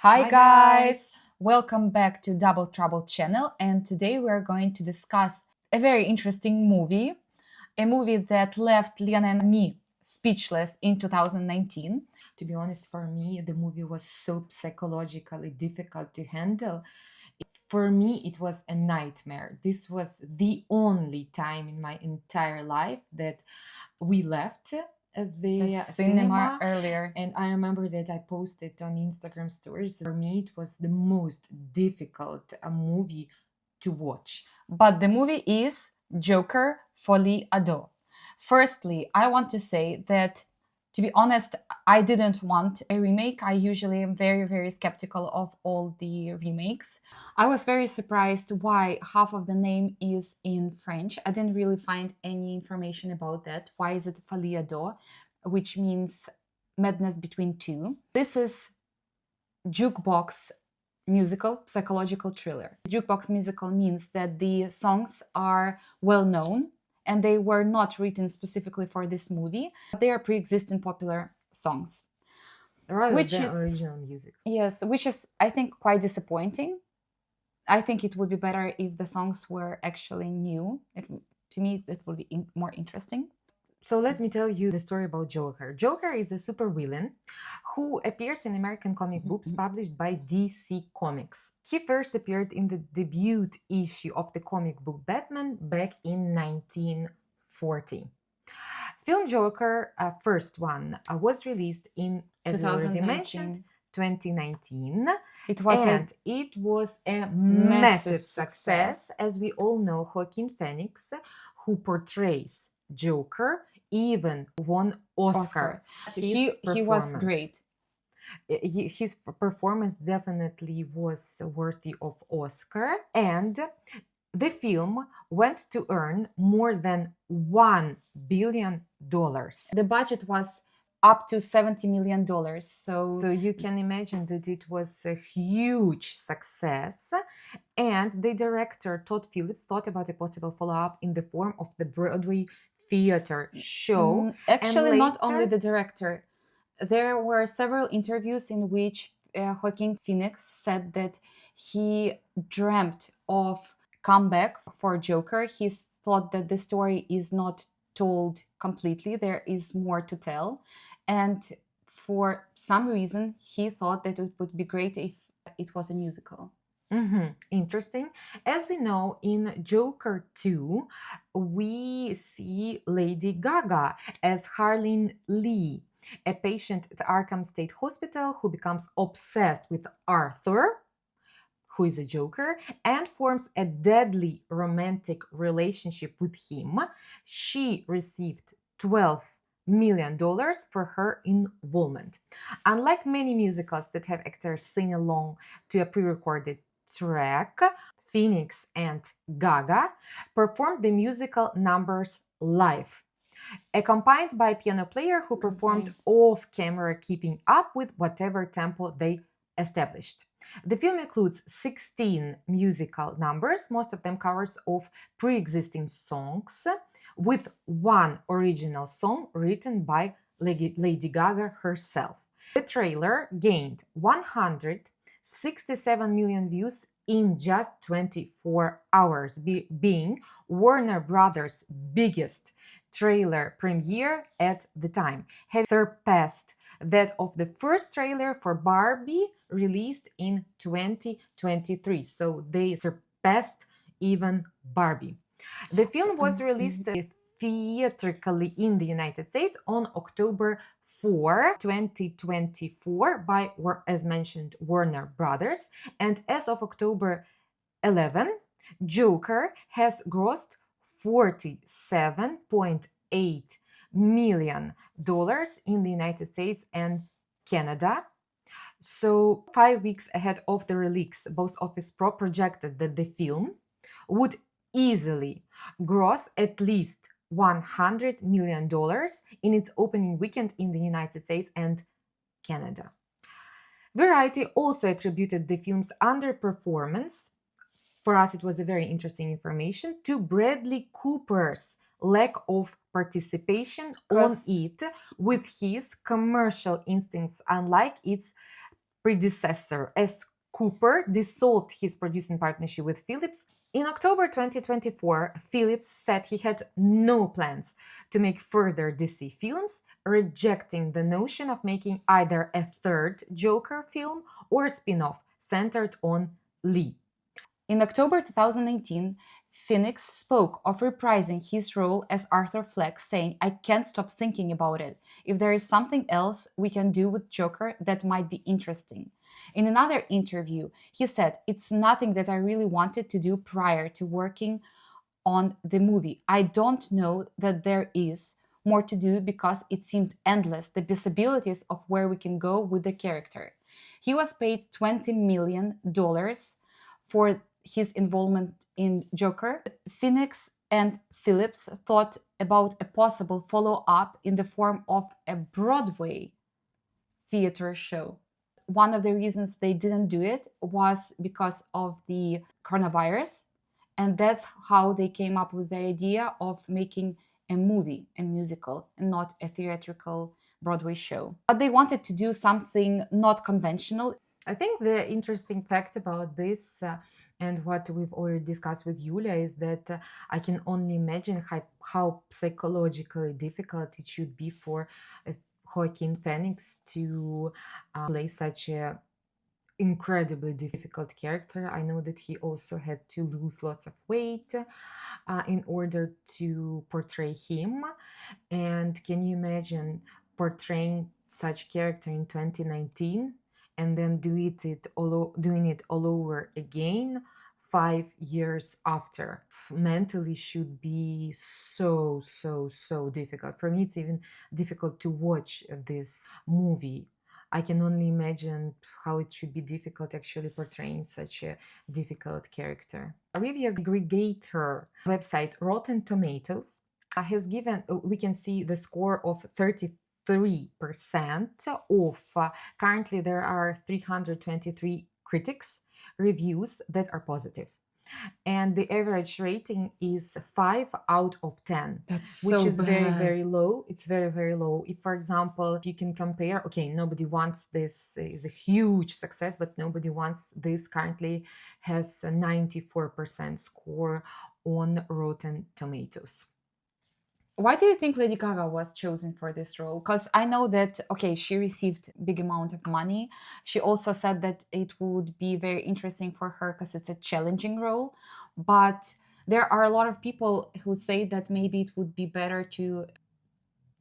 Hi Hi guys! guys! Welcome back to Double Trouble channel, and today we're going to discuss a very interesting movie, a movie that left Liana and me speechless in 2019. To be honest, for me, the movie was so psychologically difficult to handle. For me, it was a nightmare. This was the only time in my entire life that we left The the cinema cinema. earlier. And I remember that I posted on Instagram stories. For me, it was the most difficult movie to watch. But the movie is Joker Folie à Deux. Firstly, I want to say that, to be honest, I didn't want a remake. I usually am very, very skeptical of all the remakes. I was very surprised why half of the name is in French. I didn't really find any information about that. Why is it Folie à Deux, which means madness between two? This is jukebox musical psychological thriller. Jukebox musical means that the songs are well known and they were not written specifically for this movie. They are pre-existing popular songs, Rather which than is original music. yes, which is I think quite disappointing. I think it would be better if the songs were actually new. To me, it would be more interesting. So let me tell you the story about Joker. Joker is a supervillain who appears in American comic books published by DC Comics. He first appeared in the debut issue of the comic book Batman back in 1940. Film Joker, first one, was released in, as we already mentioned, 2019. It was and it was a massive success. As we all know, Joaquin Phoenix, who portrays Joker, even won Oscar. He was great. His performance definitely was worthy of Oscar, and the film went to earn more than $1 billion. The budget was up to $70 million. So you can imagine that it was a huge success. And the director, Todd Phillips, thought about a possible follow-up in the form of the Broadway theater show. Actually, not only later- the director. There were several interviews in which Joaquin Phoenix said that he dreamt of comeback for Joker. He thought that the story is not told completely. There is more to tell. And for some reason, he thought that it would be great if it was a musical. Interesting. As we know, in Joker 2, we see Lady Gaga as Harleen Lee, a patient at Arkham State Hospital who becomes obsessed with Arthur, who is a Joker, and forms a deadly romantic relationship with him. She received $12 million for her involvement. Unlike many musicals that have actors sing along to a pre-recorded track, Phoenix and Gaga performed the musical numbers live, accompanied by a piano player who performed off-camera, keeping up with whatever tempo they established. The film includes 16 musical numbers, most of them covers of pre-existing songs, with one original song written by Lady Gaga herself. The trailer gained 167 million views in just 24 hours, being Warner Brothers' biggest trailer premiere at the time, having surpassed that of the first trailer for Barbie released in 2023. So they surpassed even Barbie. The film was released theatrically in the United States on October 4, 2024 by, as mentioned, Warner Brothers. And as of October 11, Joker has grossed $47.8 million in the United States and Canada. So 5 weeks ahead of the release, box office projected that the film would easily gross at least $100 million in its opening weekend in the United States and Canada. Variety also attributed the film's underperformance, for us it was a very interesting information, to Bradley Cooper's lack of participation on it, with his commercial instincts unlike its predecessor, as Cooper dissolved his producing partnership with Philips. In October 2024, Philips said he had no plans to make further DC films, rejecting the notion of making either a third Joker film or spin-off centered on Lee. In October 2018, Phoenix spoke of reprising his role as Arthur Fleck, saying, "I can't stop thinking about it. If there is something else we can do with Joker that might be interesting." In another interview, he said, "It's nothing that I really wanted to do prior to working on the movie. I don't know that there is more to do because it seemed endless, the possibilities of where we can go with the character." He was paid $20 million for his involvement in Joker. Phoenix and Phillips thought about a possible follow-up in the form of a Broadway theater show. One of the reasons they didn't do it was because of the coronavirus, and that's how they came up with the idea of making a movie, a musical, and not a theatrical Broadway show. But they wanted to do something not conventional. I think the interesting fact about this and what we've already discussed with Yulia is that I can only imagine how psychologically difficult it should be for Joaquin Phoenix to play such a incredibly difficult character. I know that he also had to lose lots of weight in order to portray him. And can you imagine portraying such character in 2019 and then doing it all over again 5 years after? Mentally should be so difficult. For me, it's even difficult to watch this movie. I can only imagine how it should be difficult actually portraying such a difficult character. A review aggregator website Rotten Tomatoes has given, we can see the score of 33% of, currently there are 323 critics reviews that are positive. And the average rating is 5 out of 10. That's which so is very bad. low. It's very low. If, for example, you can compare, okay, nobody wants this is a huge success, but nobody wants this currently has a 94% score on Rotten Tomatoes. Why do you think Lady Gaga was chosen for this role? Because I know that, okay, she received big amount of money. She also said that it would be very interesting for her because it's a challenging role. But there are a lot of people who say that maybe it would be better to,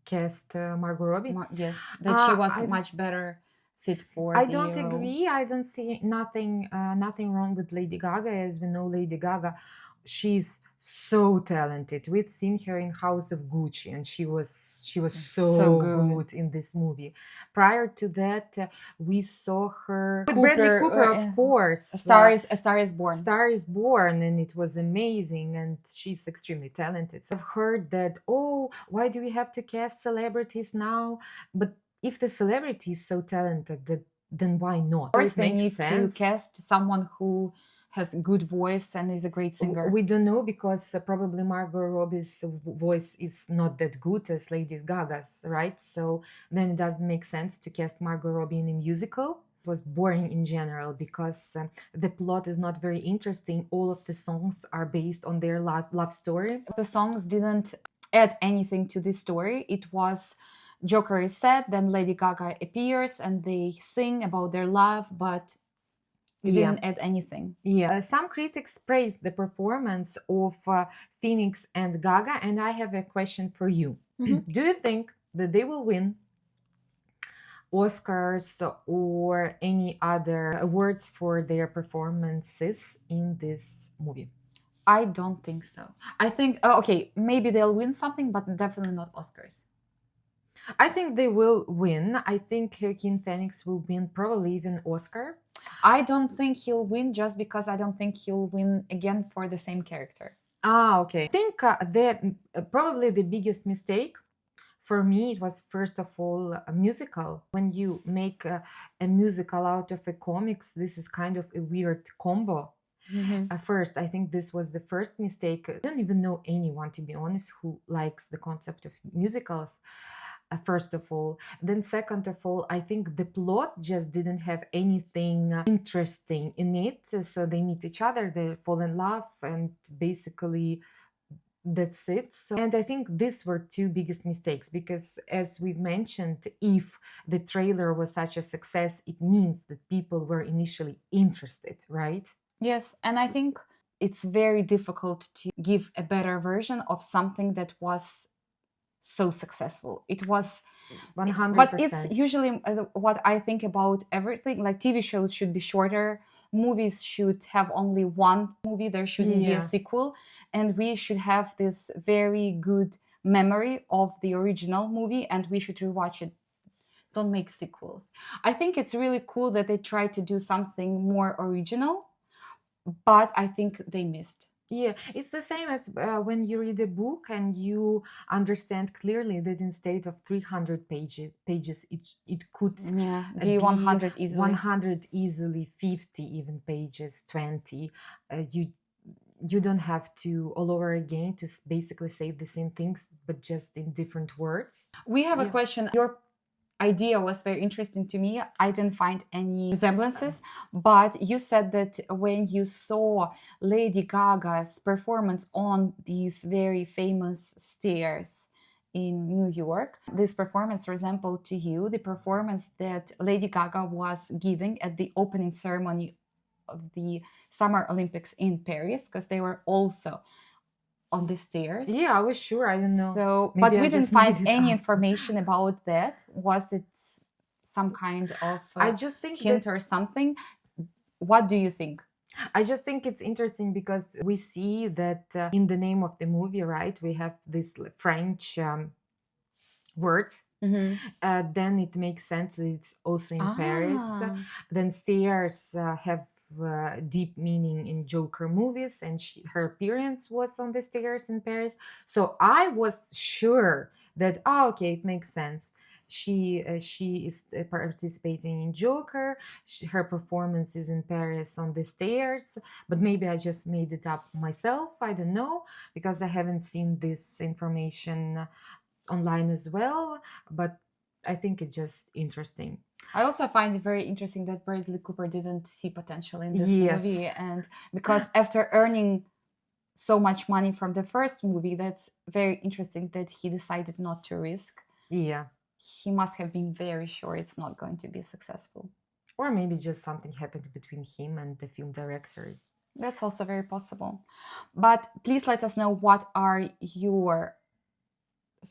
Cast Margot Robbie. yes, that she was I- much better fit for I the don't role. agree. I don't see nothing wrong with Lady Gaga. As we know, Lady Gaga, she's so talented. We've seen her in House of Gucci, and she was so good in this movie. Prior to that, we saw her with Bradley Cooper, of course. A Star is Born. Star is Born, and it was amazing, and she's extremely talented. So I've heard that, oh, why do we have to cast celebrities now? But if the celebrity is so talented, then why not? Of course, they need to cast someone who has good voice and is a great singer. We don't know because probably Margot Robbie's voice is not that good as Lady Gaga's, right? So then it doesn't make sense to cast Margot Robbie in a musical. It was boring in general because the plot is not very interesting. All of the songs are based on their love story. The songs didn't add anything to the story. It was Joker is sad, then Lady Gaga appears and they sing about their love, but it didn't add anything. Yeah, some critics praised the performance of Phoenix and Gaga, and I have a question for you. Do you think that they will win Oscars or any other awards for their performances in this movie? I don't think so. I think, okay, maybe they'll win something, but definitely not Oscars. I think they will win. I think Joaquin Phoenix will win probably even Oscar. I don't think he'll win just because I don't think he'll win again for the same character. Okay. I think probably the biggest mistake for me, it was first of all a musical. When you make a musical out of a comics, this is kind of a weird combo. First, I think this was the first mistake. I don't even know anyone, to be honest, who likes the concept of musicals. first of all. Then, second of all, I think the plot just didn't have anything interesting in it. So they meet each other, they fall in love, and basically that's it. So, and I think these were two biggest mistakes because, as we've mentioned, if the trailer was such a success, it means that people were initially interested, right? Yes, and I think it's very difficult to give a better version of something that was so successful. It was, but it's 100%. usually what I think about everything. Like TV shows should be shorter, movies should have only one movie, there shouldn't be a Yeah. sequel, and we should have this very good memory of the original movie and we should rewatch it. Don't make sequels. I think it's really cool that they try to do something more original, but I think they missed. Yeah, it's the same as when you read a book and you understand clearly that instead of 300 pages it could Yeah, be be 100 easily. 100 easily, 50 even pages, 20. You don't have to all over again to basically say the same things, but just in different words. We have a Yeah. question. Your idea was very interesting to me. I didn't find any resemblances, but you said that when you saw Lady Gaga's performance on these very famous stairs in New York, this performance resembled to you the performance that Lady Gaga was giving at the opening ceremony of the Summer Olympics in Paris, because they were also on the stairs. Yeah, I was sure. I don't know. So, Maybe but I we didn't just find made it any up. information about that. Was it some kind of I just think hint that or something? What do you think? I just think it's interesting because we see that in the name of the movie, right, we have this French words. Mm-hmm. Then it makes sense that it's also in Paris. Then stairs have deep meaning in Joker movies, and her appearance was on the stairs in Paris. So I was sure that, oh, okay, it makes sense. She is participating in Joker. Her performance is in Paris on the stairs, but maybe I just made it up myself. I don't know, because I haven't seen this information online as well, but I think it's just interesting. I also find it very interesting that Bradley Cooper didn't see potential in this Yes. movie, and because after earning so much money from the first movie, that's very interesting that he decided not to risk. Yeah. He must have been very sure it's not going to be successful. Or maybe just something happened between him and the film director. That's also very possible. But please let us know what are your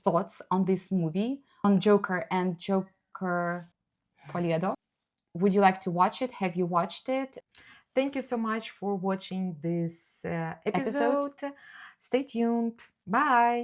thoughts on this movie, on Joker and Joker Folie à Deux. Would you like to watch it? Have you watched it? Thank you so much for watching this episode. Stay tuned. Bye.